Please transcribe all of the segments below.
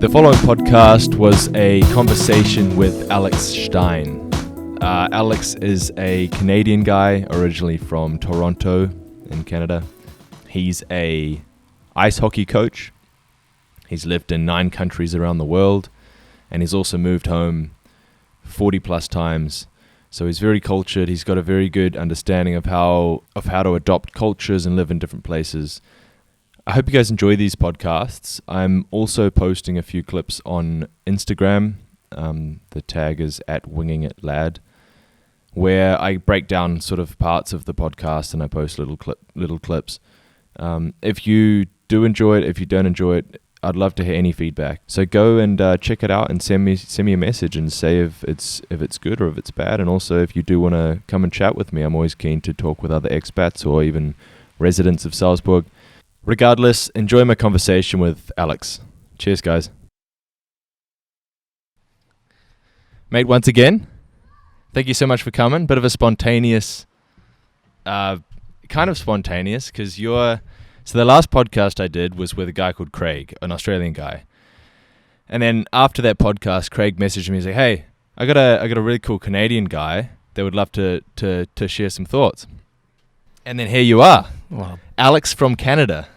The following podcast was a conversation with Alex Stein. Alex is a Canadian guy, originally from Toronto in Canada. He's a ice hockey coach. He's lived in 9 countries around the world, and he's also moved home 40 plus times. So he's very cultured. He's got a very good understanding of how to adopt cultures and live in different places. I hope you guys enjoy these podcasts. I'm also posting a few clips on Instagram. The tag is @wingingItLad, where I break down sort of parts of the podcast and I post little clips. If you do enjoy it, if you don't enjoy it, I'd love to hear any feedback. So go and check it out and send me a message and say if it's good or if it's bad. And also, if you do want to come and chat with me, I'm always keen to talk with other expats or even residents of Salzburg. Regardless, enjoy my conversation with Alex. Cheers, guys. Mate, once again, thank you so much for coming. Bit of a spontaneous, because So the last podcast I did was with a guy called Craig, an Australian guy. And then after that podcast, Craig messaged me and said, "Hey, I got a really cool Canadian guy that would love to share some thoughts." And then here you are. Wow. Alex from Canada,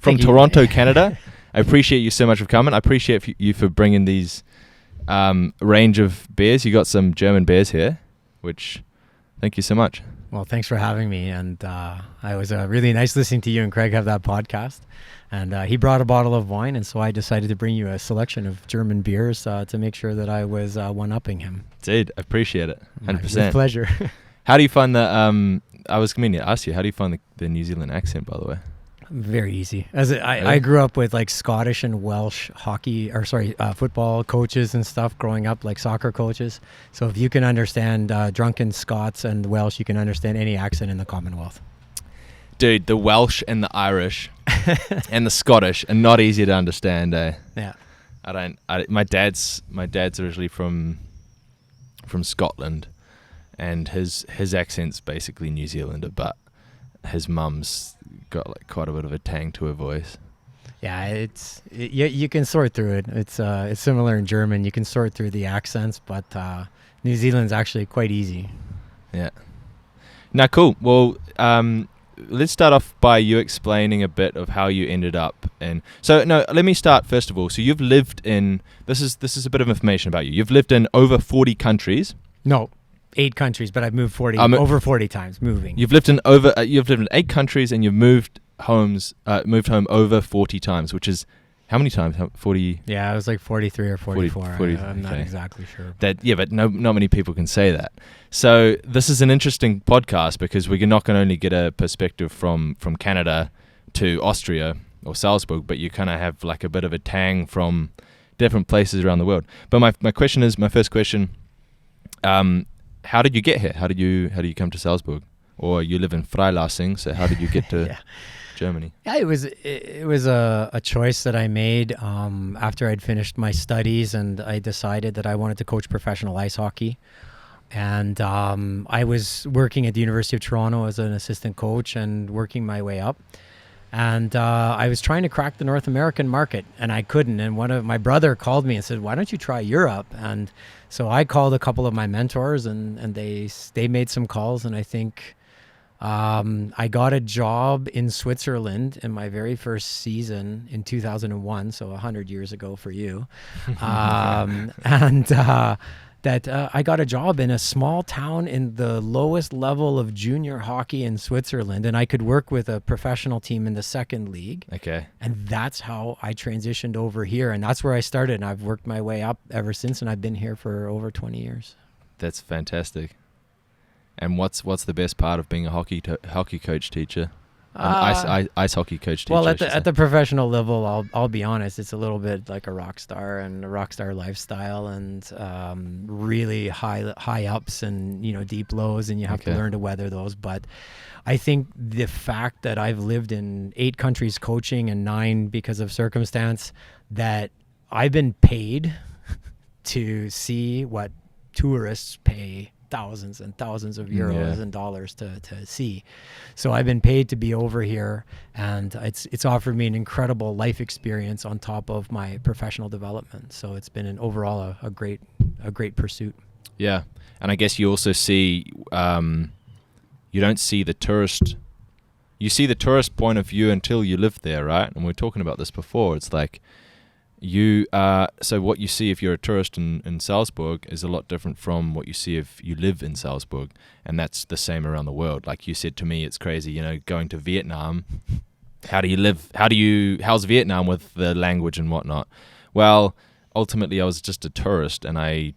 from Toronto, Canada. I appreciate you so much for coming. I appreciate you for bringing these range of beers. You got some German beers here, which thank you so much. Well, thanks for having me. And it was really nice listening to you and Craig have that podcast. And he brought a bottle of wine, and so I decided to bring you a selection of German beers to make sure that I was one-upping him. Dude, I appreciate it. 100%. With pleasure. How do you find the... I was going to ask you, how do you find the New Zealand accent, by the way? Very easy. I grew up with like Scottish and Welsh football coaches and stuff growing up, like soccer coaches. So if you can understand drunken Scots and Welsh, you can understand any accent in the Commonwealth. Dude, the Welsh and the Irish and the Scottish are not easy to understand, eh? Yeah. My dad's originally from Scotland, and his accent's basically New Zealander, but his mum's got like quite a bit of a tang to her voice. Yeah, you can sort through it. It's similar in German. You can sort through the accents, but New Zealand's actually quite easy. Yeah. Now, cool. Well, let's start off by you explaining a bit of how you ended up in. So, no, let me start first of all. So, you've lived in. This is a bit of information about you. You've lived in over 40 countries. No. 8 countries, but I've moved over 40 times moving. You've lived in 8 countries, and you've moved home over 40 times, which is how many times? 40? Yeah, it was like 43 or 44. 40 I'm not exactly sure. But not many people can say that. So this is an interesting podcast because we can not only get a perspective from Canada to Austria or Salzburg, but you kind of have like a bit of a tang from different places around the world. But my first question, how did you get here? How did you come to Salzburg? Or you live in Freilassing, so how did you get to Germany? Yeah, it was a choice that I made after I'd finished my studies, and I decided that I wanted to coach professional ice hockey. And I was working at the University of Toronto as an assistant coach and working my way up. And I was trying to crack the North American market, and I couldn't. And my brother called me and said, "Why don't you try Europe?" And so I called a couple of my mentors, and they made some calls. And I think I got a job in Switzerland in my very first season in 2001, so 100 years ago for you. I got a job in a small town in the lowest level of junior hockey in Switzerland, and I could work with a professional team in the second league. Okay. And that's how I transitioned over here, and that's where I started, and I've worked my way up ever since, and I've been here for over 20 years. That's fantastic. And what's the best part of being a hockey coach teacher? Ice hockey coach teacher. Well, at the professional level, I'll be honest, it's a little bit like a rock star and a rock star lifestyle, and really high ups and deep lows, and you have to learn to weather those. But I think the fact that I've lived in 8 countries coaching and 9 because of circumstance, that I've been paid to see what tourists pay thousands and thousands of euros and dollars to see. So I've been paid to be over here, and it's offered me an incredible life experience on top of my professional development. So it's been overall a great pursuit. Yeah, and I guess you also see you don't see the tourist. You see the tourist point of view until you live there, right? And we were talking about this before. It's like so what you see if you're a tourist in Salzburg is a lot different from what you see if you live in Salzburg, and that's the same around the world. Like you said to me, it's crazy, going to Vietnam. How do you live? How's Vietnam with the language and whatnot? Well, ultimately I was just a tourist and I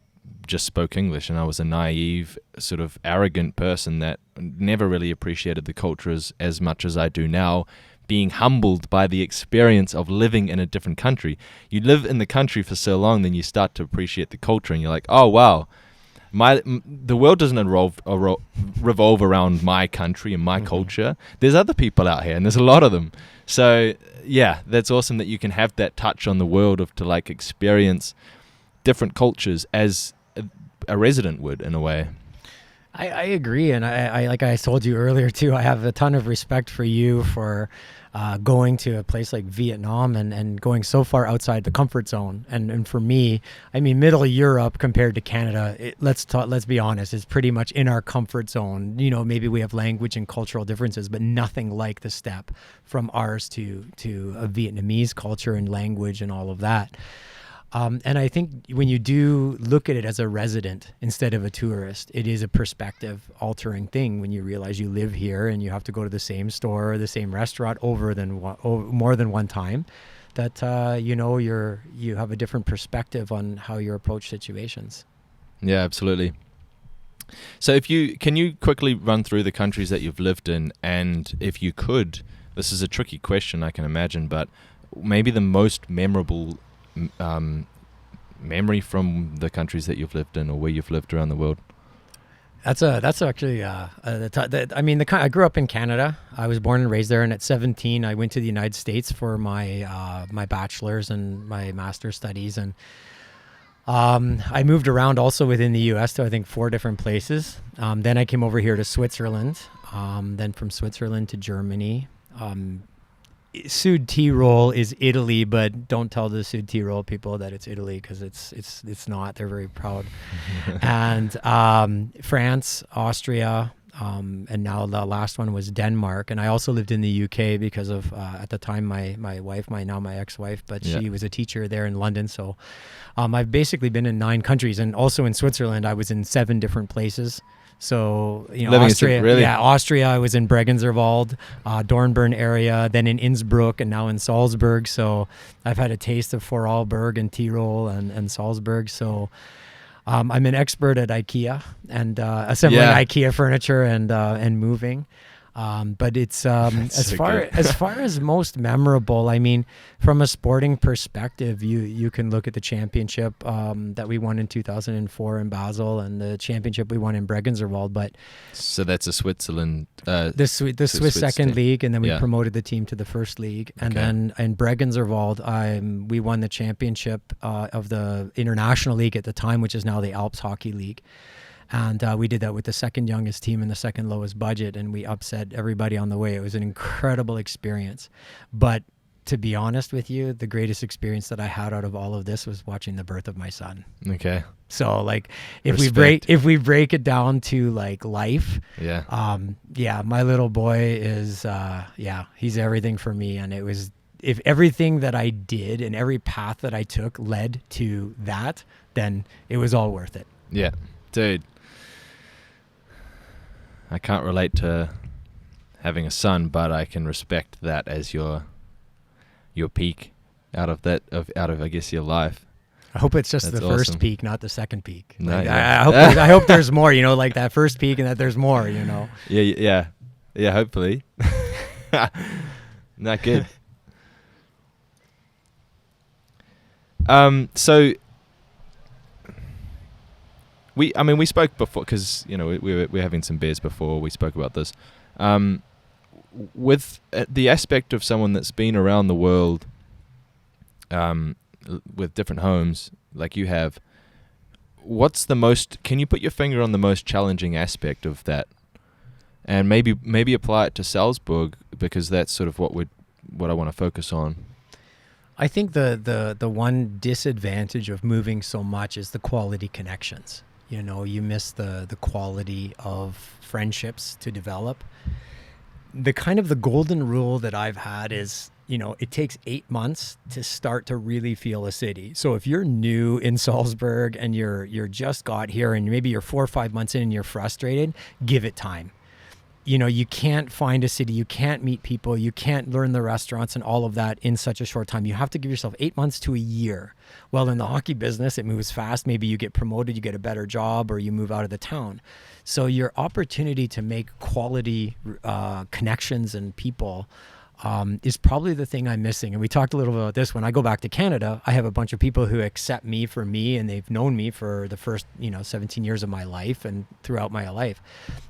just spoke English, and I was a naive, sort of arrogant person that never really appreciated the culture as much as I do now, being humbled by the experience of living in a different country. You live in the country for so long, then you start to appreciate the culture, and you're like, oh wow, the world doesn't revolve around my country and my culture. There's other people out here, and there's a lot of them. So yeah, that's awesome that you can have that touch on the world of to like experience different cultures as a resident would, in a way. I agree, and I like I told you earlier too, I have a ton of respect for you for going to a place like Vietnam and going so far outside the comfort zone. And for me, I mean, Middle Europe compared to Canada, let's be honest, is pretty much in our comfort zone. Maybe we have language and cultural differences, but nothing like the step from ours to a Vietnamese culture and language and all of that. And I think when you do look at it as a resident instead of a tourist, it is a perspective altering thing when you realize you live here and you have to go to the same store or the same restaurant more than one time, that you have a different perspective on how you approach situations. Yeah, absolutely. So can you quickly run through the countries that you've lived in, and if you could, this is a tricky question I can imagine, but maybe the most memorable memory from the countries that you've lived in or where you've lived around the world? That's actually I grew up in Canada. I was born and raised there, and at 17 I went to the United States for my my bachelor's and my master's studies, and I moved around also within the US to I think 4 different places. Then I came over here to Switzerland, then from Switzerland to Germany. Sud Tirol is Italy, but don't tell the Sud Tirol people that it's Italy, because it's not. They're very proud. And France, Austria, and now the last one was Denmark. And I also lived in the UK because of at the time my wife, now my ex-wife, but she was a teacher there in London. So I've basically been in 9 countries, and also in Switzerland I was in 7 different places. So, Austria, Austria, I was in Bregenzerwald, Dornbirn area, then in Innsbruck, and now in Salzburg. So I've had a taste of Vorarlberg and Tyrol and Salzburg. So I'm an expert at IKEA and assembling IKEA furniture and moving. But it's as far as most memorable, I mean, from a sporting perspective, you can look at the championship that we won in 2004 in Basel and the championship we won in Bregenzerwald. But so that's a Switzerland, the Swiss second league, and then we promoted the team to the first league, and then in Bregenzerwald, we won the championship of the international league at the time, which is now the Alps Hockey League. And we did that with the second youngest team and the second lowest budget, and we upset everybody on the way. It was an incredible experience. But to be honest with you, the greatest experience that I had out of all of this was watching the birth of my son. Okay. So like if we break it down to like life, my little boy is he's everything for me. And it was, if everything that I did and every path that I took led to that, then it was all worth it. Yeah. Dude, I can't relate to having a son, but I can respect that as your peak out of I guess your life. I hope it's just the awesome. First peak, not the second peak. No, like, I hope there's more, like that first peak, and that there's more, Yeah, hopefully. Not good. So we spoke before, because we were having some beers before we spoke about this. With the aspect of someone that's been around the world, with different homes like you have, what's the most? Can you put your finger on the most challenging aspect of that, and maybe apply it to Salzburg, because that's sort of what I want to focus on. I think the one disadvantage of moving so much is the quality connections. You know, you miss the quality of friendships to develop. The kind of the golden rule that I've had is, you know, it takes 8 months to start to really feel a city. So if you're new in Salzburg and you're just got here and maybe you're 4 or 5 months in and you're frustrated, give it time. You know, you can't find a city, you can't meet people, you can't learn the restaurants and all of that in such a short time. You have to give yourself 8 months to a year. Well, in the hockey business, it moves fast. Maybe you get promoted, you get a better job, or you move out of the town. So your opportunity to make quality connections and people is probably the thing I'm missing. And we talked a little bit about this. When I go back to Canada, I have a bunch of people who accept me for me, and they've known me for the first, 17 years of my life and throughout my life.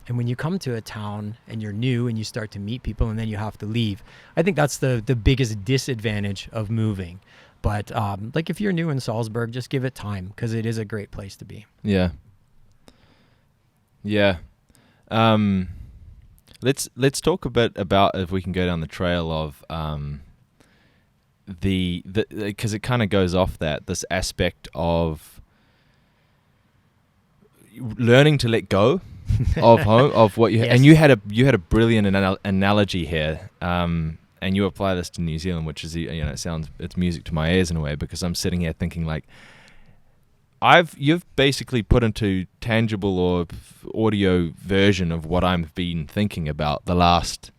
And when you come to a town and you're new and you start to meet people and then you have to leave, I think that's the biggest disadvantage of moving. But like if you're new in Salzburg, just give it time, because it is a great place to be. Yeah. Yeah. Let's talk a bit about, if we can go down the trail of because it kind of goes off this aspect of learning to let go of home, of what you Yes. and you had a brilliant analogy here, and you apply this to New Zealand, which is, it's music to my ears in a way, because I'm sitting here thinking like, you've basically put into tangible or audio version of what I've been thinking about the last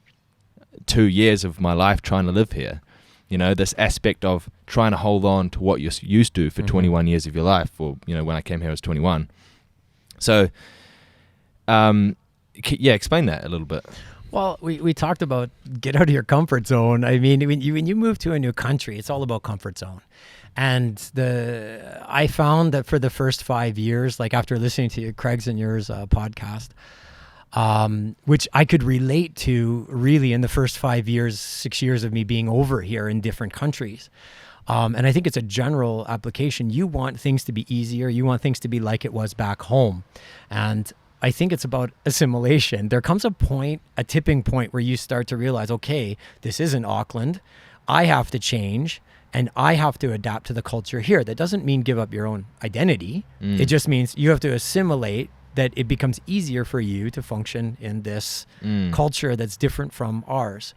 2 years of my life trying to live here. You know, this aspect of trying to hold on to what you're used to for 21 years of your life, or, when I came here I was 21. So, explain that a little bit. Well, we talked about get out of your comfort zone. I mean, when you move to a new country, it's all about comfort zone. And I found that for the first 5 years, like after listening to Craig's and yours podcast, which I could relate to really in the first 5 years, 6 years of me being over here in different countries. And I think it's a general application. You want things to be easier. You want things to be like it was back home. And I think it's about assimilation. There comes a tipping point where you start to realize, okay, this isn't Auckland. I have to change. And I have to adapt to the culture here. That doesn't mean give up your own identity. It just means you have to assimilate, that it becomes easier for you to function in this culture that's different from ours.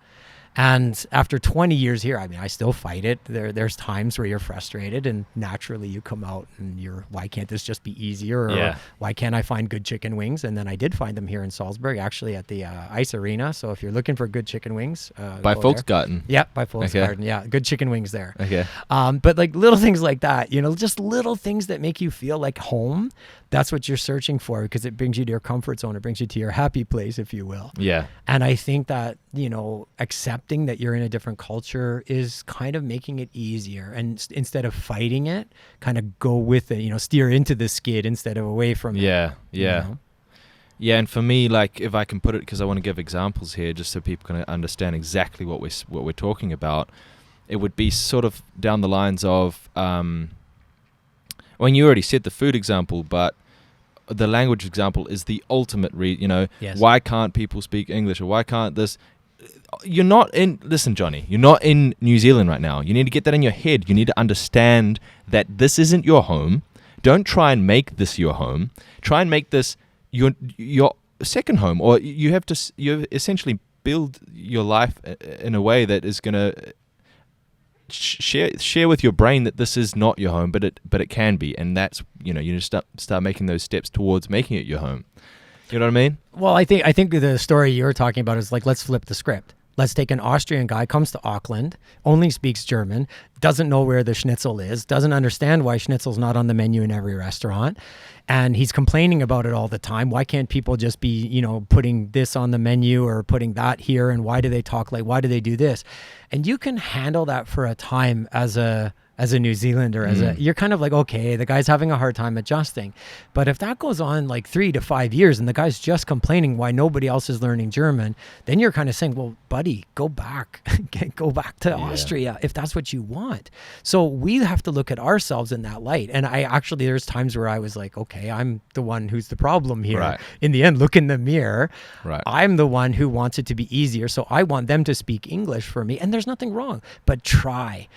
And after 20 years here, I mean, I still fight it. There's times where you're frustrated, and naturally you come out and why can't this just be easier? Or why can't I find good chicken wings? And then I did find them here in Salzburg, actually at the Ice Arena. So if you're looking for good chicken wings, by Volksgarten. Yeah, by Volksgarten. Okay. Yeah, good chicken wings there. Okay. But like little things like that, just little things that make you feel like home. That's what you're searching for, because it brings you to your comfort zone. It brings you to your happy place, if you will. Yeah. And I think that, accepting that you're in a different culture is kind of making it easier. And instead of fighting it, kind of go with it, steer into the skid instead of away from it. Yeah. Yeah, and for me, like, if I can put it, because I want to give examples here just so people can understand exactly what we're talking about, it would be sort of down the lines of, you already said the food example, but the language example is the ultimate Yes. Why can't people speak English, or why can't this? Listen, Johnny, you're not in New Zealand right now. You need to get that in your head. You need to understand that this isn't your home. Don't try and make this your home. Try and make this your second home, or you essentially build your life in a way that is going to share with your brain that this is not your home, but it can be, and that's you just start making those steps towards making it your home. You know what I mean? Well, I think the story you're talking about is like, let's flip the script. Let's take an Austrian guy, comes to Auckland, only speaks German, doesn't know where the schnitzel is, doesn't understand why schnitzel's not on the menu in every restaurant, and he's complaining about it all the time. Why can't people just be, putting this on the menu or putting that here, and why do they talk like, why do they do this? And you can handle that for a time as a as a New Zealander, you're kind of like, okay, the guy's having a hard time adjusting. But if that goes on like 3 to 5 years and the guy's just complaining why nobody else is learning German, then you're kind of saying, well, buddy, go back to Austria if that's what you want. So we have to look at ourselves in that light. And there's times where I was like, okay, I'm the one who's the problem here. Right. In the end, look in the mirror. Right. I'm the one who wants it to be easier. So I want them to speak English for me. And there's nothing wrong, but try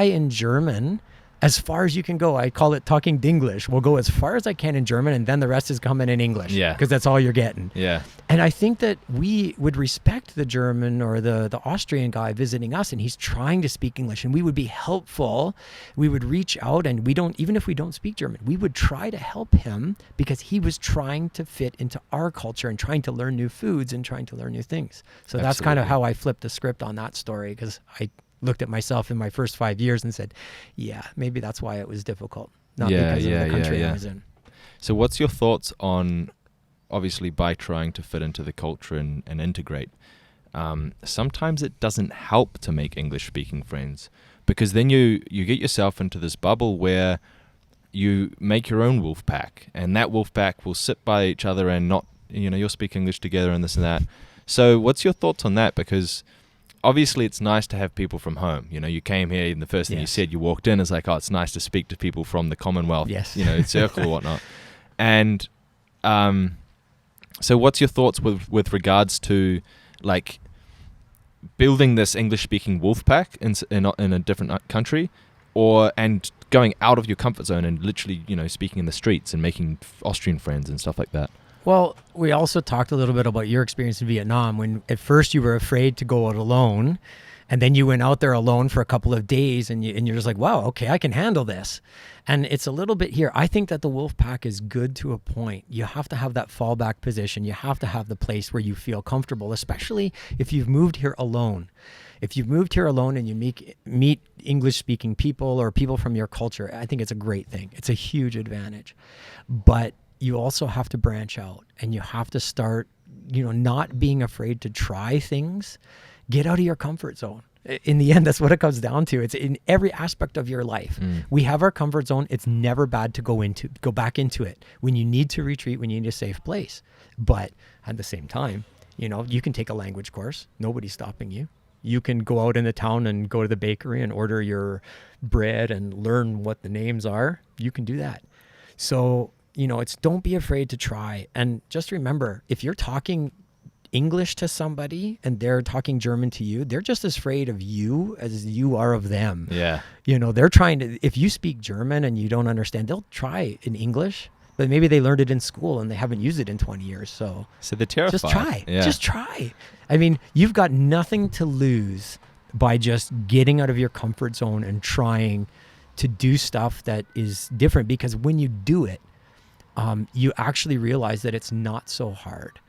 in German as far as you can go. I call it talking Dinglish. We'll go as far as I can in German, and then the rest is coming in English. Yeah. Because that's all you're getting. Yeah. And I think that we would respect the German or the Austrian guy visiting us, and he's trying to speak English, and we would be helpful. We would reach out, and even if we don't speak German, we would try to help him because he was trying to fit into our culture and trying to learn new foods and trying to learn new things. So that's kind of how I flipped the script on that story, because I looked at myself in my first 5 years and said, yeah, maybe that's why it was difficult, not because of the country I was in. So what's your thoughts on, obviously, by trying to fit into the culture and integrate, sometimes it doesn't help to make English-speaking friends, because then you get yourself into this bubble where you make your own Wolfpack, and that Wolfpack will sit by each other and not, you'll speak English together and this and that. So what's your thoughts on that? Because obviously it's nice to have people from home. You came here and the first thing you said, you walked in, is like, oh, it's nice to speak to people from the Commonwealth, circle or whatnot. And so what's your thoughts with regards to like building this English-speaking Wolfpack in a different country, and going out of your comfort zone and literally, speaking in the streets and making Austrian friends and stuff like that? Well, we also talked a little bit about your experience in Vietnam, when at first you were afraid to go out alone, and then you went out there alone for a couple of days, and you're just like, wow, okay, I can handle this. And it's a little bit here. I think that the Wolfpack is good to a point. You have to have that fallback position. You have to have the place where you feel comfortable, especially if you've moved here alone. If you've moved here alone and you meet English-speaking people or people from your culture, I think it's a great thing. It's a huge advantage. But you also have to branch out, and you have to start, not being afraid to try things. Get out of your comfort zone. In the end, that's what it comes down to. It's in every aspect of your life. We have our comfort zone. It's never bad to go back into it when you need to retreat, when you need a safe place. But at the same time, you can take a language course. Nobody's stopping you. You can go out in the town and go to the bakery and order your bread and learn what the names are. You can do that. So, it's don't be afraid to try. And just remember, if you're talking English to somebody and they're talking German to you, they're just as afraid of you as you are of them. Yeah. They're trying to, if you speak German and you don't understand, they'll try in English, but maybe they learned it in school and they haven't used it in 20 years. So they're terrified. Just try. Yeah. Just try. I mean, you've got nothing to lose by just getting out of your comfort zone and trying to do stuff that is different, because when you do it, you actually realize that it's not so hard.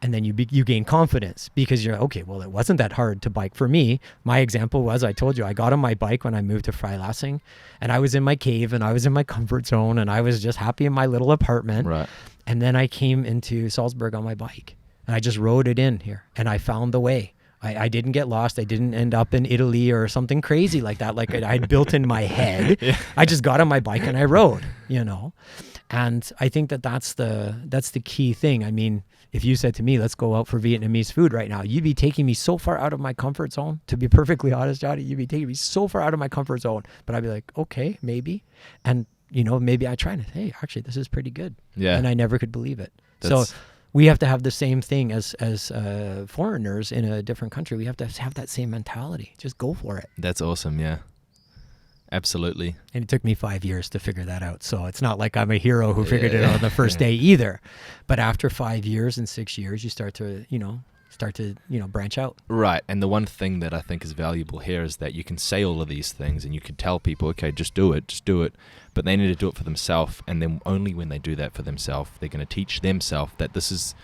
And then you gain confidence, because you're okay, well, it wasn't that hard to bike. For me, my example was, I told you, I got on my bike when I moved to Freilassing, and I was in my cave and I was in my comfort zone and I was just happy in my little apartment. Right. And then I came into Salzburg on my bike and I just rode it in here and I found the way. I didn't get lost. I didn't end up in Italy or something crazy like that, like I'd built in my head. Yeah. I just got on my bike and I rode, And I think that's the key thing. I mean, if you said to me, let's go out for Vietnamese food right now, you'd be taking me so far out of my comfort zone. To be perfectly honest, Johnny, you'd be taking me so far out of my comfort zone. But I'd be like, okay, maybe. And, maybe I try and, hey, actually, this is pretty good. Yeah. And I never could believe it. So we have to have the same thing as foreigners in a different country. We have to have that same mentality. Just go for it. That's awesome, yeah. Absolutely. And it took me 5 years to figure that out. So it's not like I'm a hero who figured it out on the first day either. But after 5 years and 6 years, you start to branch out. Right. And the one thing that I think is valuable here is that you can say all of these things and you can tell people, okay, just do it. But they need to do it for themselves. And then only when they do that for themselves, they're going to teach themselves that this is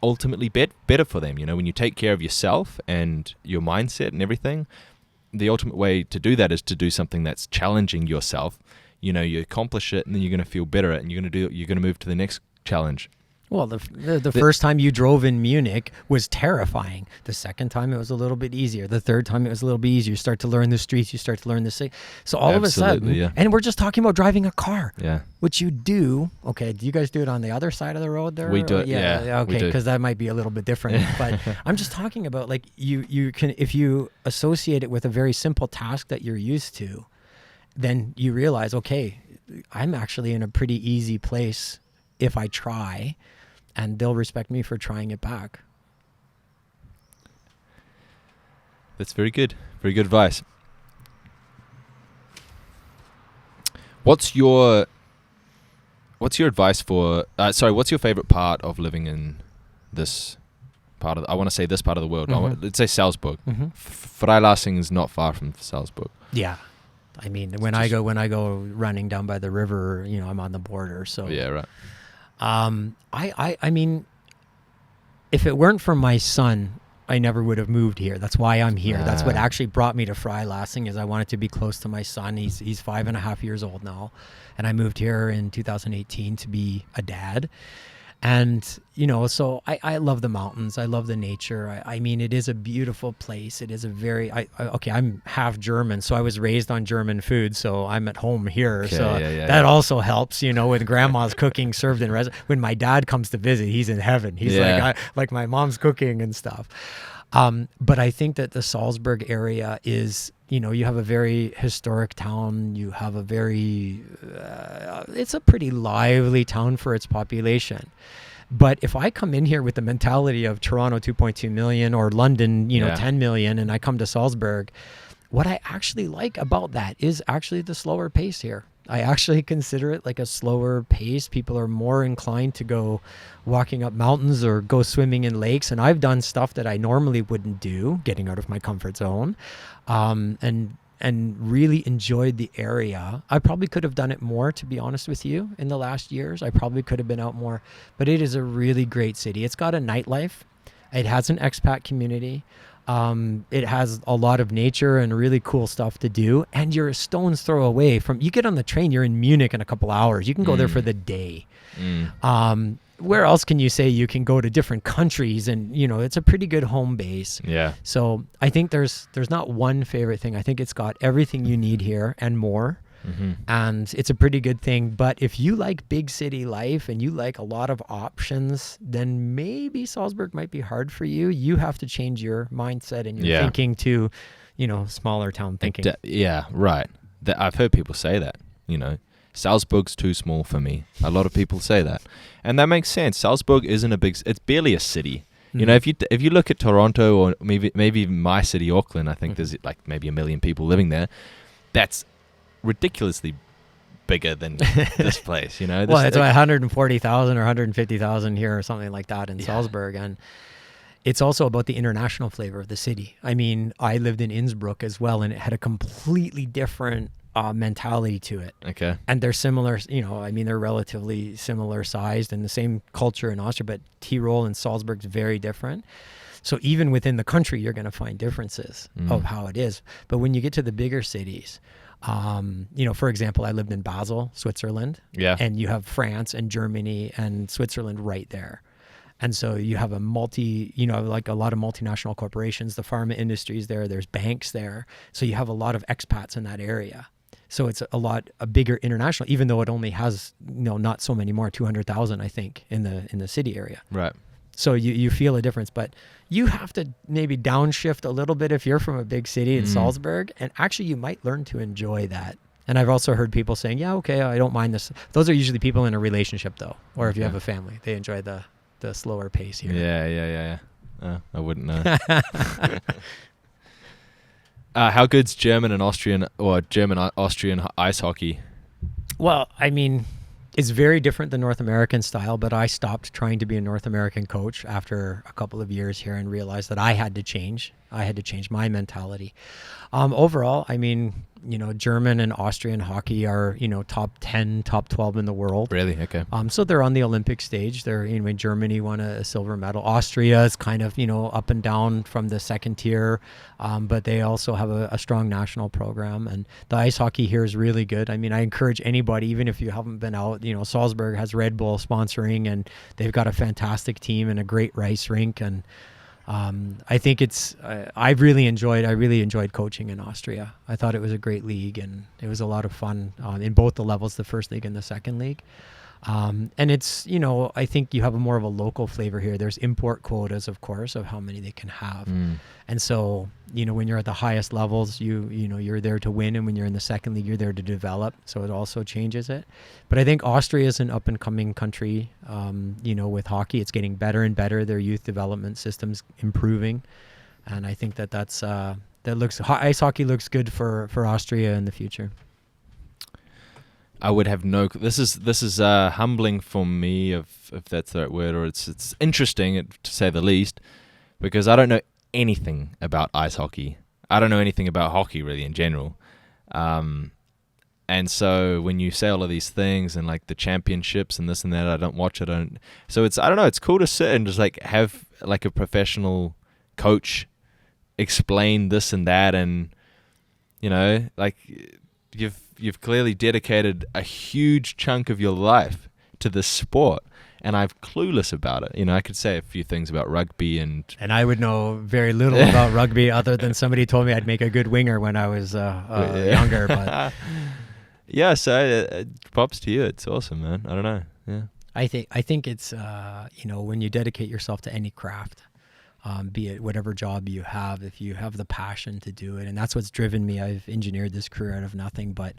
ultimately better for them. When you take care of yourself and your mindset and everything, the ultimate way to do that is to do something that's challenging yourself. You accomplish it, and then you're going to feel better at it, and you're going to move to the next challenge. Well, the first time you drove in Munich was terrifying. The second time it was a little bit easier. The third time it was a little bit easier. You start to learn the streets. You start to learn the city. So all of a sudden, and we're just talking about driving a car. Yeah. Which you do. Okay. Do you guys do it on the other side of the road there? We do it. Yeah. Okay. Because that might be a little bit different. But I'm just talking about like you can, if you associate it with a very simple task that you're used to, then you realize, okay, I'm actually in a pretty easy place if I try. And they'll respect me for trying it back. That's very good. Very good advice. What's your advice for? What's your favorite part of living in this part of? I want to say this part of the world. Let's say Salzburg. Freilassing is not far from Salzburg. Yeah, I mean when I go running down by the river, I'm on the border. So yeah, right. I mean, if it weren't for my son, I never would have moved here. That's why I'm here. That's what actually brought me to Freilassing, is I wanted to be close to my son. He's 5.5 years old now. And I moved here in 2018 to be a dad. And, so I love the mountains. I love the nature. I mean, it is a beautiful place. It is a very, I'm half German, so I was raised on German food. So I'm at home here. Okay, so that also helps, with grandma's cooking served in when my dad comes to visit, he's in heaven. He's like my mom's cooking and stuff. But I think that the Salzburg area is, you have a very historic town. You have a very, it's a pretty lively town for its population. But if I come in here with the mentality of Toronto 2.2 million or London, 10 million, and I come to Salzburg, what I actually like about that is actually the slower pace here. I actually consider it like a slower pace. People are more inclined to go walking up mountains or go swimming in lakes. And I've done stuff that I normally wouldn't do, getting out of my comfort zone, and really enjoyed the area. I probably could have done it more, to be honest with you, in the last years. I probably could have been out more. But it is a really great city. It's got a nightlife. It has an expat community. It has a lot of nature and really cool stuff to do. And you're a stone's throw away from, you get on the train, you're in Munich in a couple hours. You can go there for the day. Where else can you say you can go to different countries? And, it's a pretty good home base. Yeah. So I think there's not one favorite thing. I think it's got everything you need here and more. And it's a pretty good thing. But if you like big city life and you like a lot of options, then maybe Salzburg might be hard for you. You have to change your mindset and your thinking to, smaller town thinking. Yeah, right. I've heard people say that, Salzburg's too small for me. A lot of people say that. And that makes sense. Salzburg isn't it's barely a city. If you look at Toronto or maybe my city, Auckland, I think there's like maybe 1 million people living there. That's ridiculously bigger than this place, Well, it's 140,000 or 150,000 here or something like that in Salzburg. And it's also about the international flavor of the city. I mean, I lived in Innsbruck as well, and it had a completely different mentality to it. Okay. And they're similar, they're relatively similar sized and the same culture in Austria, but Tyrol and Salzburg is very different. So even within the country, you're going to find differences of how it is. But when you get to the bigger cities, for example, I lived in Basel, Switzerland. Yeah. And you have France and Germany and Switzerland right there. And so you have like a lot of multinational corporations, the pharma industry is there, there's banks there. So you have a lot of expats in that area. So it's a bigger international, even though it only has, not so many more, 200,000, I think, in the city area. Right. So you feel a difference, but you have to maybe downshift a little bit if you're from a big city in Salzburg, and actually you might learn to enjoy that. And I've also heard people saying, yeah, okay, I don't mind this. Those are usually people in a relationship though, or if you have a family, they enjoy the slower pace here. Yeah. I wouldn't know. How good's German and Austrian or German-Austrian ice hockey? Well, I mean, it's very different than North American style, but I stopped trying to be a North American coach after a couple of years here and realized that I had to change. I had to change my mentality. Overall, I mean, German and Austrian hockey are, top 10, top 12 in the world. Really? Okay. So they're on the Olympic stage. They're, Germany won a silver medal. Austria is kind of, up and down from the second tier, but they also have a strong national program. And the ice hockey here is really good. I mean, I encourage anybody, even if you haven't been out, Salzburg has Red Bull sponsoring, and they've got a fantastic team and a great ice rink. And I think I really enjoyed coaching in Austria. I thought it was a great league, and it was a lot of fun in both the levels, the first league and the second league. And it's, I think you have more of a local flavor here. There's import quotas, of course, of how many they can have. And so, when you're at the highest levels, you're there to win. And when you're in the second league, you're there to develop. So it also changes it. But I think Austria is an up and coming country, with hockey. It's getting better and better. Their youth development system's improving. And I think ice hockey looks good for Austria in the future. I would have this is humbling for me, if that's the right word, or it's interesting to say the least, because I don't know anything about ice hockey. I don't know anything about hockey really in general. And so when you say all of these things and like the championships and this and that, I don't watch it. So I don't know, it's cool to sit and just like have like a professional coach explain this and that, and like you've clearly dedicated a huge chunk of your life to this sport, and I'm clueless about it. I could say a few things about rugby, and I would know very little about rugby other than somebody told me I'd make a good winger when I was younger. But yeah, so props to you. It's awesome, man. I don't know. Yeah, I think it's when you dedicate yourself to any craft, be it whatever job you have, if you have the passion to do it. And that's what's driven me. I've engineered this career out of nothing, but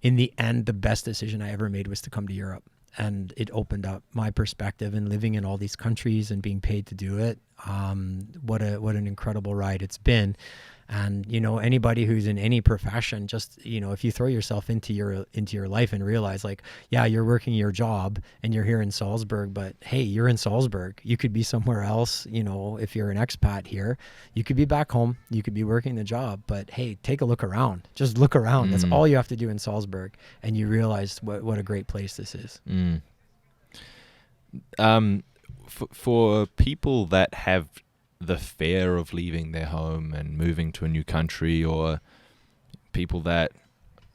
in the end, the best decision I ever made was to come to Europe. And it opened up my perspective, and living in all these countries and being paid to do it. What an incredible ride it's been. And, anybody who's in any profession, just, if you throw yourself into your life and realize like, yeah, you're working your job and you're here in Salzburg, but hey, you're in Salzburg. You could be somewhere else. If you're an expat here, you could be back home, you could be working the job, but hey, take a look around, just look around. That's all you have to do in Salzburg. And you realize what a great place this is. For people that have the fear of leaving their home and moving to a new country, or people that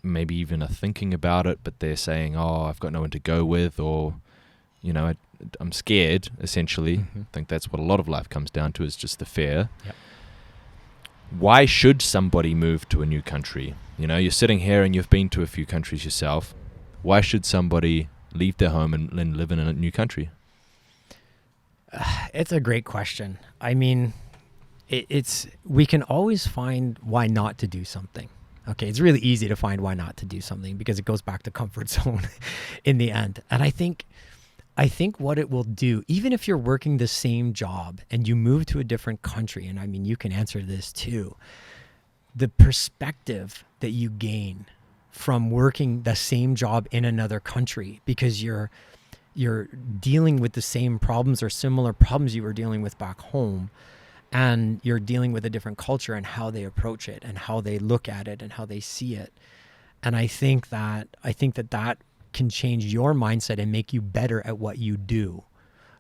maybe even are thinking about it, but they're saying, oh, I've got no one to go with, or, I'm scared, essentially. I think that's what a lot of life comes down to, is just the fear. Yep. Why should somebody move to a new country? You're sitting here and you've been to a few countries yourself. Why should somebody leave their home and live in a new country? It's a great question. I mean, we can always find why not to do something. Okay, it's really easy to find why not to do something because it goes back to comfort zone in the end. And I think what it will do, even if you're working the same job and you move to a different country, and I mean, you can answer this too, the perspective that you gain from working the same job in another country, because you're dealing with the same problems or similar problems you were dealing with back home, and you're dealing with a different culture and how they approach it and how they look at it and how they see it. And I think that can change your mindset and make you better at what you do,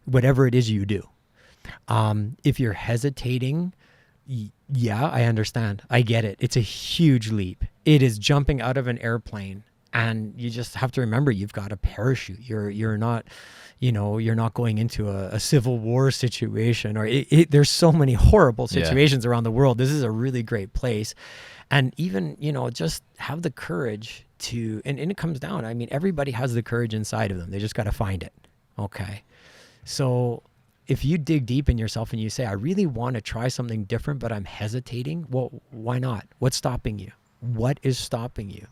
whatever it is you do. If you're hesitating, yeah, I understand. I get it. It's a huge leap. It is jumping out of an airplane. And you just have to remember, you've got a parachute. You're not going into a civil war situation, or there's so many horrible situations around the world. This is a really great place. And even, just have the courage to, and it comes down, I mean, everybody has the courage inside of them. They just got to find it. Okay. So if you dig deep in yourself and you say, I really want to try something different, but I'm hesitating. Well, why not? What's stopping you? What is stopping you?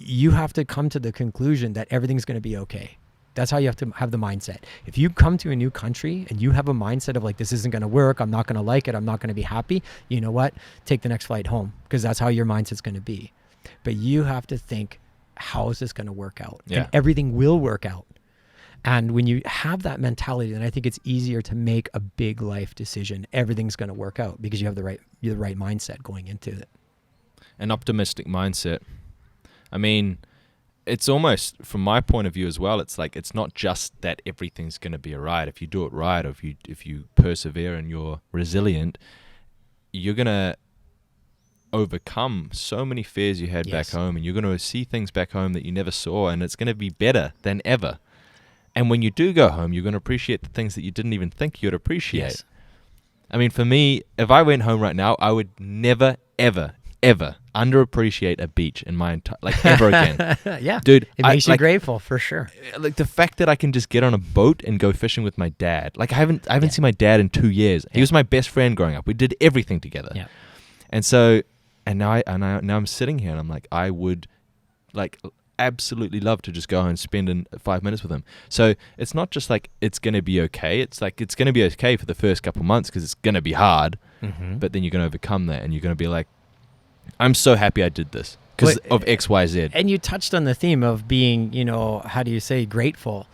You have to come to the conclusion that everything's going to be okay. That's how you have to have the mindset. If you come to a new country and you have a mindset of like, this isn't going to work, I'm not going to like it, I'm not going to be happy, you know what? Take the next flight home, because that's how your mindset's going to be. But you have to think, how is this going to work out? Yeah. And everything will work out. And when you have that mentality, then I think it's easier to make a big life decision. Everything's going to work out because you have the right mindset going into it. an optimistic mindset. I mean, it's almost, from my point of view as well, it's like, it's not just that everything's going to be all right. If you do it right, or if you persevere and you're resilient, you're going to overcome so many fears you had back home, and you're going to see things back home that you never saw, and it's going to be better than ever. And when you do go home, you're going to appreciate the things that you didn't even think you'd appreciate. Yes. I mean, for me, if I went home right now, I would never, ever, ever underappreciate a beach in my entire, like, ever again. Yeah, dude, it makes you grateful for sure. Like the fact that I can just get on a boat and go fishing with my dad. Like I haven't seen my dad in 2 years. He was my best friend growing up. We did everything together. Yeah. And so, now I'm sitting here and I'm like, I would, like, absolutely love to just go and spend 5 minutes with him. So it's not just like it's going to be okay. It's like it's going to be okay for the first couple months because it's going to be hard. Mm-hmm. But then you're going to overcome that, and you're going to be like, I'm so happy I did this because of X, Y, Z. And you touched on the theme of being, how do you say, grateful.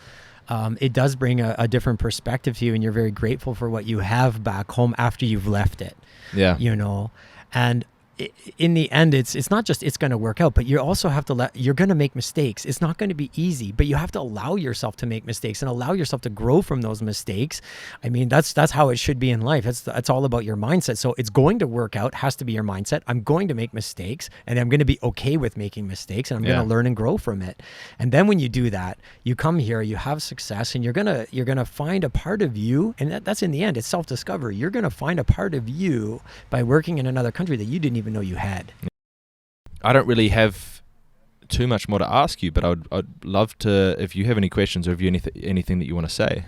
It does bring a different perspective to you, and you're very grateful for what you have back home after you've left it. Yeah. And in the end, it's not just it's going to work out, but you also have to you're going to make mistakes. It's not going to be easy, but you have to allow yourself to make mistakes and allow yourself to grow from those mistakes. I mean, that's how it should be in life. That's all about your mindset. So it's going to work out, has to be your mindset. I'm going to make mistakes, and I'm going to be okay with making mistakes, and I'm going to learn and grow from it. And then when you do that, you come here, you have success, and you're gonna find a part of you, and that's in the end, it's self-discovery. You're going to find a part of you by working in another country that you didn't even know you had. I don't really have too much more to ask you, but I'd love to, if you have any questions or if you anything that you want to say.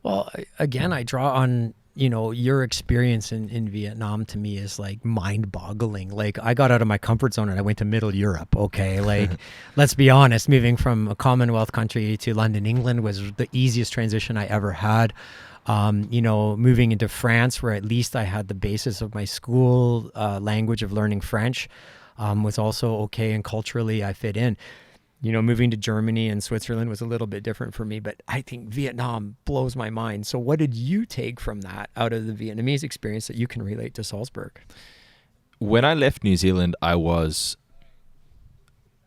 Well, again, I draw on, your experience in Vietnam. To me is like mind-boggling. Like, I got out of my comfort zone and I went to Middle Europe. Okay, like let's be honest, moving from a Commonwealth country to London, England was the easiest transition I ever had. Moving into France, where at least I had the basis of my school language of learning French, was also okay, and culturally I fit in. Moving to Germany and Switzerland was a little bit different for me, but I think Vietnam blows my mind. So what did you take from that out of the Vietnamese experience that you can relate to Salzburg? When I left New Zealand, I was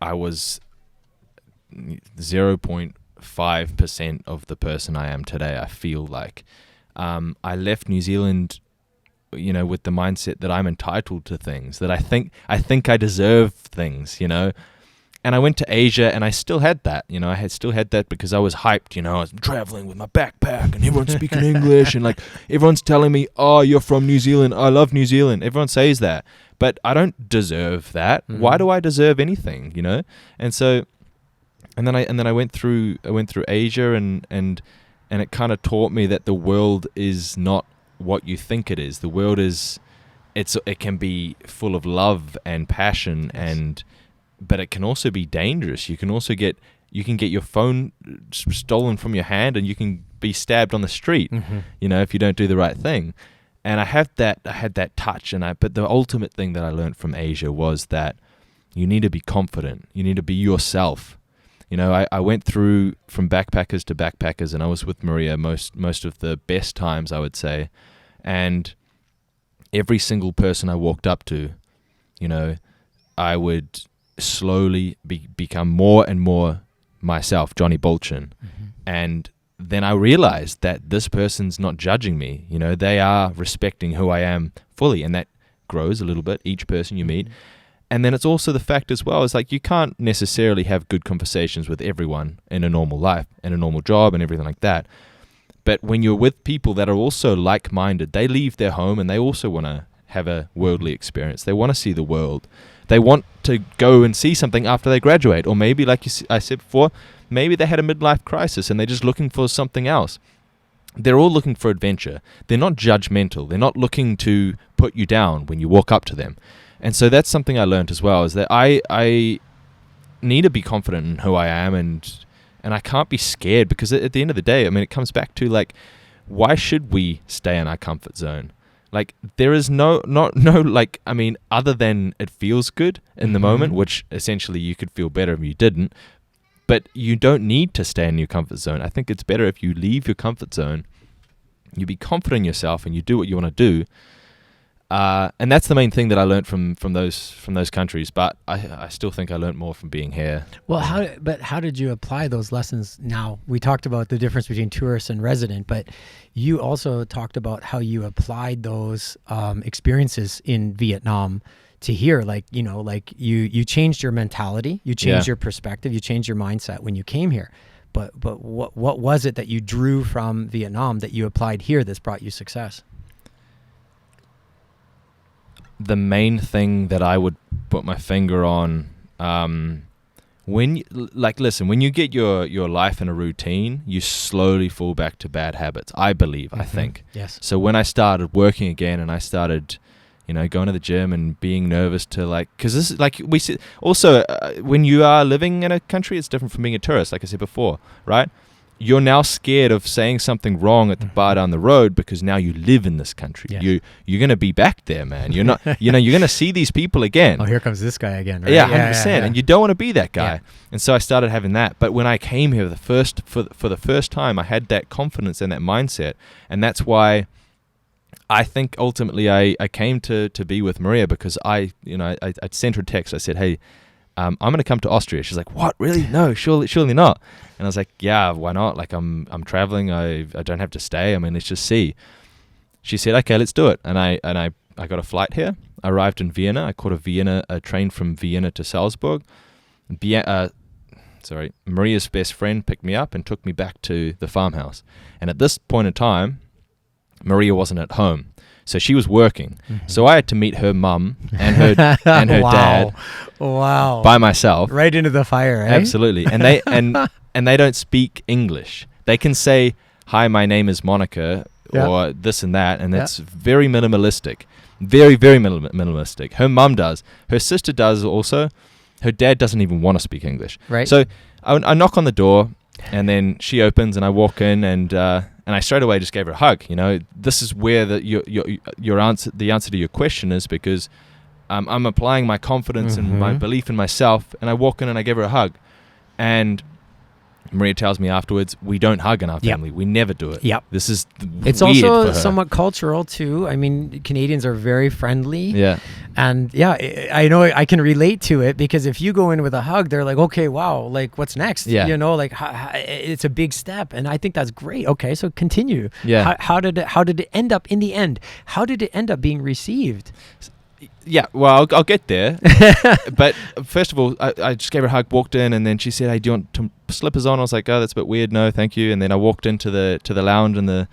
0.5% of the person I am today, I feel like. I left New Zealand, with the mindset that I'm entitled to things, that I think I deserve things, And I went to Asia, and I still had that, I had still had that because I was hyped, I was traveling with my backpack, and everyone's speaking English, and like everyone's telling me, oh, you're from New Zealand, I love New Zealand. Everyone says that, but I don't deserve that. Mm-hmm. Why do I deserve anything, And so, and then I went through Asia, and it kind of taught me that the world is not what you think it is. The world it can be full of love and passion, but it can also be dangerous. You can get your phone stolen from your hand, and you can be stabbed on the street, if you don't do the right thing. And I had that touch, but the ultimate thing that I learned from Asia was that you need to be confident. You need to be yourself. I went through from backpackers to backpackers, and I was with Maria most of the best times, I would say. And every single person I walked up to, I would slowly become more and more myself, Johnny Bolchin. Mm-hmm. And then I realized that this person's not judging me. They are respecting who I am fully, and that grows a little bit, each person you meet. And then it's also the fact as well, is like you can't necessarily have good conversations with everyone in a normal life, in a normal job and everything like that. But when you're with people that are also like-minded, they leave their home and they also want to have a worldly experience. They want to see the world. They want to go and see something after they graduate. Or maybe, like I said before, maybe they had a midlife crisis and they're just looking for something else. They're all looking for adventure. They're not judgmental. They're not looking to put you down when you walk up to them. And so that's something I learned as well, is that I need to be confident in who I am, and I can't be scared, because at the end of the day, I mean, it comes back to, like, why should we stay in our comfort zone? Like, there is no, like, I mean, other than it feels good in the moment, which essentially you could feel better if you didn't, but you don't need to stay in your comfort zone. I think it's better if you leave your comfort zone, you be confident in yourself, and you do what you want to do. And that's the main thing that I learned from those countries. But I still think I learned more from being here. Well, how did you apply those lessons? Now, we talked about the difference between tourist and resident, but you also talked about how you applied those experiences in Vietnam to here. Like, like you changed your mentality, you changed your perspective, you changed your mindset when you came here. But what was it that you drew from Vietnam that you applied here that's brought you success? The main thing that I would put my finger on, when you get your life in a routine, you slowly fall back to bad habits. I believe, I think. Yes. So when I started working again, and I started, going to the gym and being nervous to because this is like we said. Also, when you are living in a country, it's different from being a tourist. Like I said before, right? You're now scared of saying something wrong at the bar down the road because now you live in this country. Yes. You're going to be back there, man. You're not, you're going to see these people again. Oh, here comes this guy again, right? Yeah, 100%. And you don't want to be that guy. Yeah. And so I started having that. But when I came here for the first time, I had that confidence and that mindset. And that's why I think ultimately I came to be with Maria, because I sent her a text. I said, hey, I'm going to come to Austria. She's like, what? Really? No, surely not. And I was like, yeah, why not? Like, I'm traveling. I don't have to stay. I mean, let's just see. She said, okay, let's do it. And I got a flight here. I arrived in Vienna. I caught a train from Vienna to Salzburg. Maria's best friend picked me up and took me back to the farmhouse. And at this point in time, Maria wasn't at home. So she was working. Mm-hmm. So I had to meet her mum and her dad. Wow. By myself. Right into the fire, eh? Absolutely. And they and they don't speak English. They can say, hi, my name is Monica, or this and that, and it's very minimalistic. Very, very minimalistic. Her mum does. Her sister does also. Her dad doesn't even want to speak English. Right. So I knock on the door, and then she opens, and I walk in, and I straight away just gave her a hug. This is where your answer, the answer to your question is, because I'm applying my confidence and my belief in myself, and I walk in and I give her a hug. And Maria tells me afterwards, we don't hug in our family. We never do it. Yep. This is It's weird also for her. somewhat cultural too. I mean, Canadians are very friendly. Yeah. And I know I can relate to it, because if you go in with a hug, they're like, okay, wow, like what's next? Yeah. It's a big step, and I think that's great. Okay, so continue. Yeah. How did it end up in the end? How did it end up being received? Yeah, well, I'll get there. But first of all, I just gave her a hug, walked in, and then she said, hey, do you want slippers on? I was like, oh, that's a bit weird. No, thank you. And then I walked into the lounge, and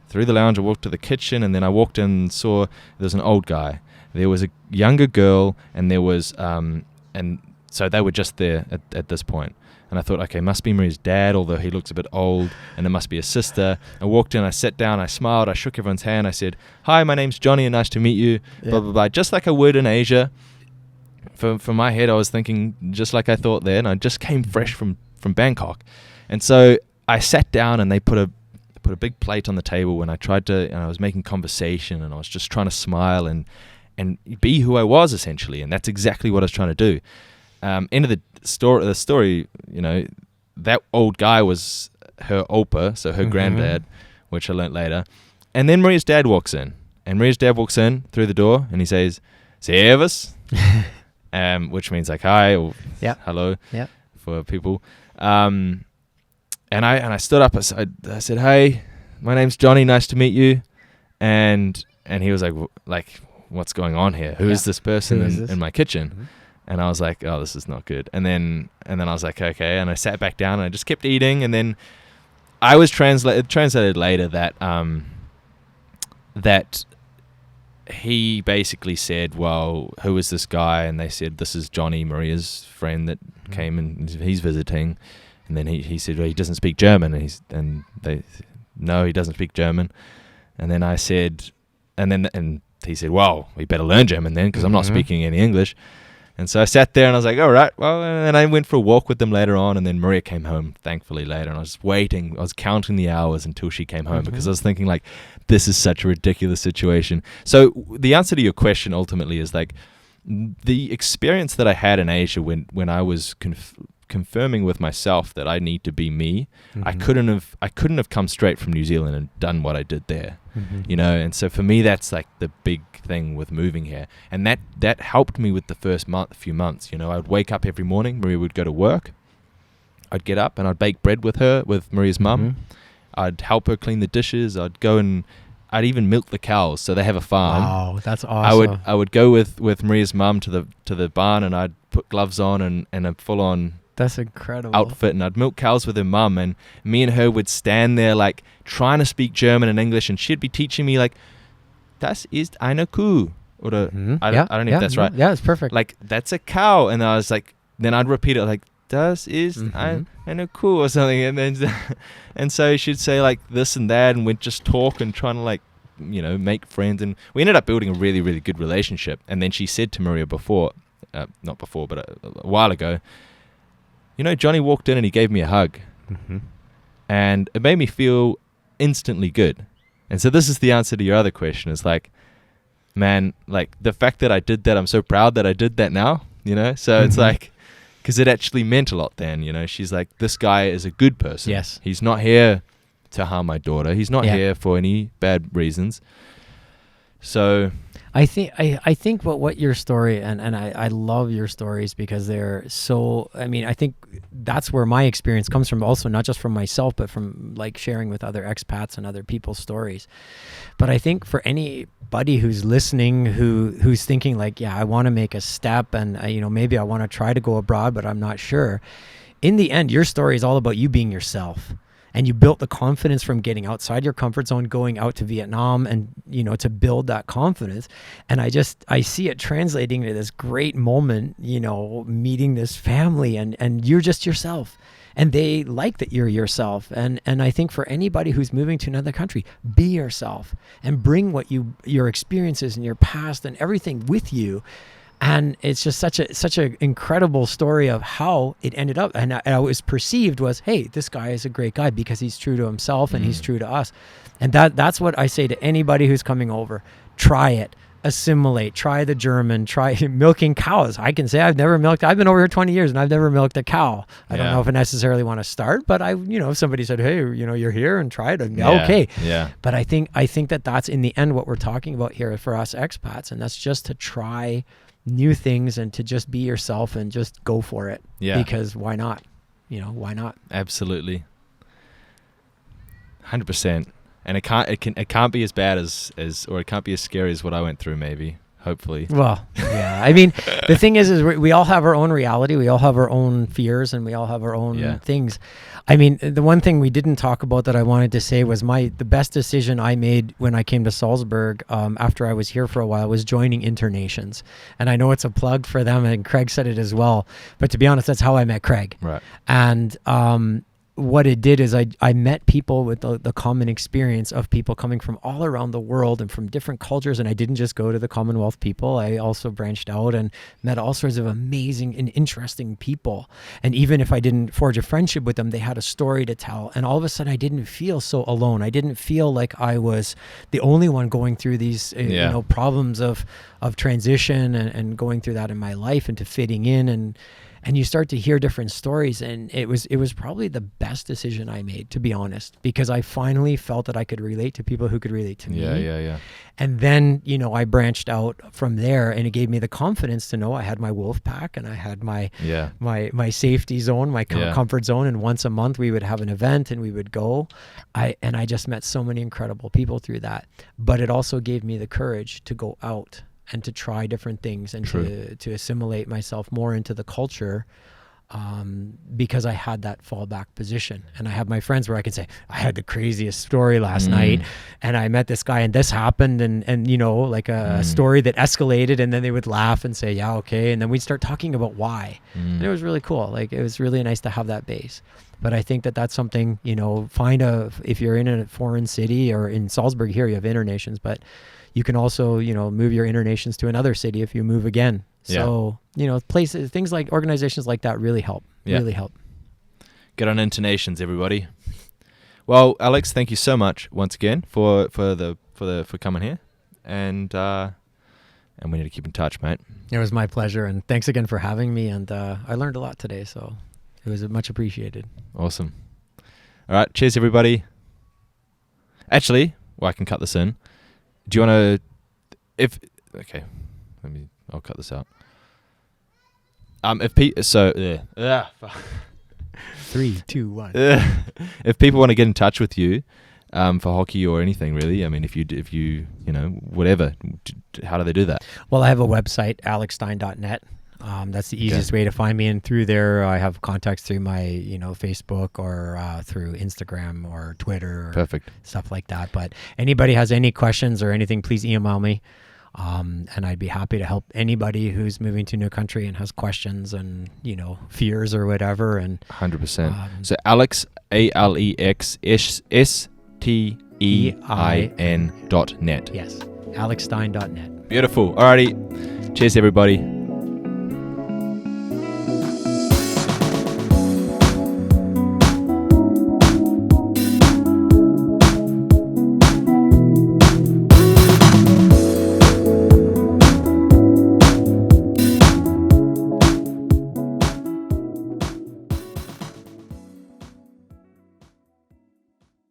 through the lounge, I walked to the kitchen, and then I walked in and saw there was an old guy. There was a younger girl, and there was, and so they were just there at this point. And I thought, okay, must be Maria's dad, although he looks a bit old, and it must be a sister. I walked in, I sat down, I smiled, I shook everyone's hand, I said, hi, my name's Johnny, and nice to meet you, blah, blah, blah, just like I would in Asia. From my head, I was thinking just like I thought there, and I just came fresh from Bangkok. And so I sat down, and they put a big plate on the table, and I was making conversation, and I was just trying to smile and be who I was, essentially, and that's exactly what I was trying to do. End of the story, that old guy was her opa, so her granddad, which I learnt later. And then Maria's dad walks in. And Maria's dad walks in through the door, and he says, Servus, which means like hi or hello for people. And I stood up. I said, hey, my name's Johnny. Nice to meet you. And he was like, what's going on here? Who is this person in my kitchen? Mm-hmm. And I was like, oh, this is not good. And then I was like, okay. And I sat back down, and I just kept eating. And then I was translated later that he basically said, well, who is this guy? And they said, this is Johnny, Maria's friend that came, and he's visiting. And then he said, well, he doesn't speak German. And no, he doesn't speak German. And then I said, and he said, well, we better learn German then, because I'm not speaking any English. And so I sat there, and I was like, all right, well, and then I went for a walk with them later on, and then Maria came home, thankfully, later, and I was waiting. I was counting the hours until she came home, because I was thinking, like, this is such a ridiculous situation. So the answer to your question ultimately is, like, the experience that I had in Asia when I was confirming with myself that I need to be me. Mm-hmm. I couldn't have come straight from New Zealand and done what I did there, Mm-hmm. you know. And so for me, that's like the big thing with moving here, and that helped me with the first few months. You know, I would wake up every morning. Maria would go to work. I'd get up and I'd bake bread with Maria's mum. Mm-hmm. I'd help her clean the dishes. I'd go and I'd even milk the cows. So they have a farm. Wow, that's awesome. I would go with Maria's mum to the barn, and I'd put gloves on and a full on That's incredible. outfit, and I'd milk cows with her mum, and me and her would stand there like trying to speak German and English, and she'd be teaching me like, "Das ist eine Kuh," or I don't know if that's right. Yeah, it's perfect. Like, that's a cow, and I was like, then I'd repeat it like, "Das ist eine Kuh," or something, and then and so she'd say like this and that, and we'd just talk and trying to like, you know, make friends, and we ended up building a really, really good relationship. And then she said to Maria not before, but a while ago, you know, Johnny walked in and he gave me a hug, and it made me feel instantly good. And so this is the answer to your other question, is like, man, like the fact that I did that, I'm so proud that I did that now, you know. So it's like, because it actually meant a lot then, you know. She's like, this guy is a good person. Yes. He's not here to harm my daughter. He's not here for any bad reasons. So I think what your story, and I love your stories because they're so, I mean, I think that's where my experience comes from, also not just from myself, but from like sharing with other expats and other people's stories. But I think for anybody who's listening, who's thinking like, yeah, I want to make a step, and you know, maybe I want to try to go abroad, but I'm not sure. In the end, your story is all about you being yourself. And you built the confidence from getting outside your comfort zone, going out to Vietnam, and, you know, to build that confidence. And I see it translating to this great moment, you know, meeting this family, and you're just yourself. And they like that you're yourself. And I think for anybody who's moving to another country, be yourself and bring what your experiences and your past and everything with you. And it's just such an incredible story of how it ended up. And I was perceived was, hey, this guy is a great guy because he's true to himself and he's true to us. And that's what I say to anybody who's coming over. Try it. Assimilate. Try the German. Try milking cows. I can say I've been over here 20 years and I've never milked a cow. I don't know if I necessarily want to start, but if somebody said, hey, you know, you're here and try it. Okay. Yeah. But I think that's in the end what we're talking about here for us expats. And that's just to try new things and to just be yourself and just go for it. Yeah. Because why not? You know, why not? Absolutely. 100%. And it can't be as bad as or it can't be as scary as what I went through, maybe. Hopefully. Well, yeah. I mean, the thing is we all have our own reality. We all have our own fears, and we all have our own things. I mean, the one thing we didn't talk about that I wanted to say was the best decision I made when I came to Salzburg after I was here for a while was joining Internations. And I know it's a plug for them, and Craig said it as well. But to be honest, that's how I met Craig. Right. And what it did is I met people with the common experience of people coming from all around the world and from different cultures. And I didn't just go to the Commonwealth people. I also branched out and met all sorts of amazing and interesting people. And even if I didn't forge a friendship with them, they had a story to tell. And all of a sudden I didn't feel so alone. I didn't feel like I was the only one going through these you know, problems of transition and going through that in my life and to fitting in, and you start to hear different stories, and it was probably the best decision I made, to be honest, because I finally felt that I could relate to people who could relate to me. Yeah. And then, you know, I branched out from there, and it gave me the confidence to know I had my Wolfpack and I had my safety zone, my comfort zone, and once a month we would have an event and we would go. I just met so many incredible people through that. But it also gave me the courage to go out and to try different things and to assimilate myself more into the culture, because I had that fallback position. And I have my friends where I can say, I had the craziest story last night, and I met this guy and this happened, and you know, like a story that escalated, and then they would laugh and say, yeah, okay. And then we'd start talking about why. And it was really cool. Like, it was really nice to have that base. But I think that that's something, you know, if you're in a foreign city, or in Salzburg here, you have Internations, but you can also, you know, move your Internations to another city if you move again. So, you know, things like organizations like that really help. Really help. Get on Internations, everybody. Well, Alex, thank you so much once again for coming here, and we need to keep in touch, mate. It was my pleasure, and thanks again for having me. And I learned a lot today, so It was much appreciated. Awesome. All right. Cheers, everybody. Actually, well, I can cut this in. Do you want to? Okay, I'll cut this out. Fuck. 3, 2, 1. If people want to get in touch with you, for hockey or anything really, I mean, if you whatever, how do they do that? Well, I have a website, alexstein.net. That's the easiest way to find me, and through there I have contacts through my Facebook or through Instagram or Twitter or Perfect. stuff like that. But anybody has any questions or anything, please email me, and I'd be happy to help anybody who's moving to a new country and has questions and fears or whatever. And 100%. So Alex, AlexStein.net. Yes, alexstein.net. Beautiful. Alrighty, cheers everybody.